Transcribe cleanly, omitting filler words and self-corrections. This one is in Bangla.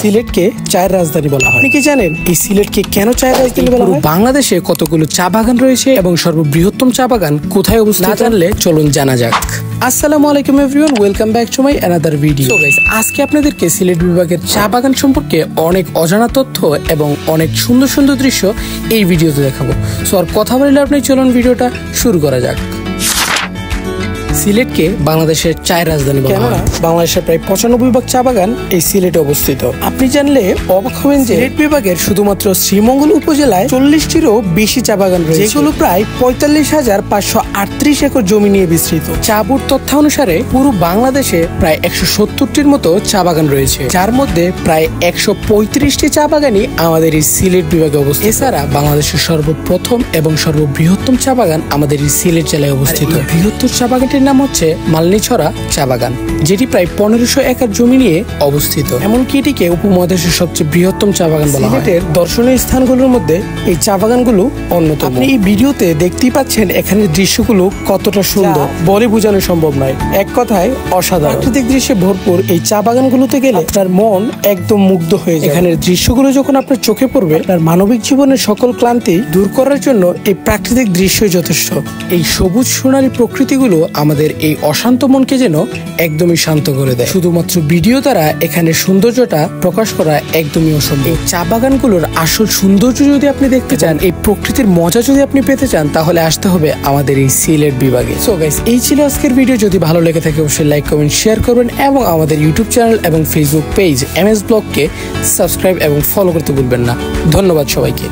সিলেটকে চায়ের রাজধানী বলা হয়। আপনি কি জানেন এই সিলেটকে কেন চায়ের রাজধানী বলা হয়? বাংলাদেশে কতগুলো চা বাগান রয়েছে এবং সর্ববৃহত্তম চা বাগান কোথায় অবস্থিত না জানলে চলুন জানা যাক। আসসালামু আলাইকুম everyone, welcome back to my another video. So guys, আজকে আপনাদেরকে সিলেট বিভাগের চা বাগান সম্পর্কে অনেক অজানা তথ্য এবং অনেক সুন্দর সুন্দর দৃশ্য এই ভিডিওতে দেখাবো। সো আর কথা বললে আপনি চলুন ভিডিওটা শুরু করা যাক। সিলেটকে বাংলাদেশের চায়ের রাজধানী বলা হয়। বাংলাদেশের প্রায় 95 ভাগ চা বাগান এই সিলেটে অবস্থিত। আপনি জানলে অবাক হবেন যে সিলেট বিভাগের শুধুমাত্র শ্রীমঙ্গল উপজেলায় 40টিরও বেশি চা বাগান রয়েছে, যেগুলো প্রায় 45,538 একর জমি নিয়ে বিস্তৃত। চা বোর্ড তথ্য অনুসারে পুরো বাংলাদেশে প্রায় 170টির মতো চা বাগান রয়েছে, যার মধ্যে প্রায় 135টি চা বাগানই আমাদের এই সিলেট বিভাগে অবস্থিত। এছাড়া বাংলাদেশের সর্বপ্রথম এবং সর্ববৃহত্তম চা বাগান আমাদের এই সিলেট জেলায় অবস্থিত। বৃহত্তর চা বাগানটির নাম হচ্ছে মালনীছড়া চা বাগান, যেটি প্রায় 1500 একর জমি নিয়ে অবস্থিত। এমনকি এটিকে উপমহাদেশের সবচেয়ে বৃহত্তম চা বাগান বলা হয়। সিলেটের দর্শনীয় স্থানগুলোর মধ্যে এই চা বাগানগুলো অন্যতম। আপনি এই ভিডিওতে দেখতেই পাচ্ছেন এখানে দৃশ্যগুলো কতটা সুন্দর, বলে বোঝানো সম্ভব নয়। এক কথায় অসাধারণ। প্রাকৃতিক দৃশ্যে ভরপুর এই চা বাগানগুলোতে গেলে আপনার মন একদম মুগ্ধ হয়ে যায়। এখানের দৃশ্যগুলো যখন আপনার চোখে পড়বে, আপনার মানবিক জীবনের সকল ক্লান্তি দূর করার জন্য এই প্রাকৃতিক দৃশ্যই যথেষ্ট। এই সবুজ সোনালী প্রকৃতিগুলো আমাদের এই অশান্ত মনকে যেন একদমই শান্ত করে দেয়। শুধুমাত্র ভিডিও দ্বারা এখানে সৌন্দর্যটা প্রকাশ করা একদমই অসম্ভব। এই চা বাগানগুলোর আসল সৌন্দর্য যদি আপনি দেখতে চান, এই প্রকৃতির মজা যদি আপনি পেতে চান, তাহলে আসতে হবে আমাদের এই সিলেট বিভাগে। সো গাইস, এই ছিল আজকের ভিডিও। যদি ভালো লেগে থাকে অবশ্যই লাইক, কমেন্ট, শেয়ার করবেন এবং আমাদের ইউটিউব চ্যানেল এবং ফেসবুক পেজ MS ব্লগকে সাবস্ক্রাইব এবং ফলো করতে ভুলবেন না। ধন্যবাদ সবাইকে।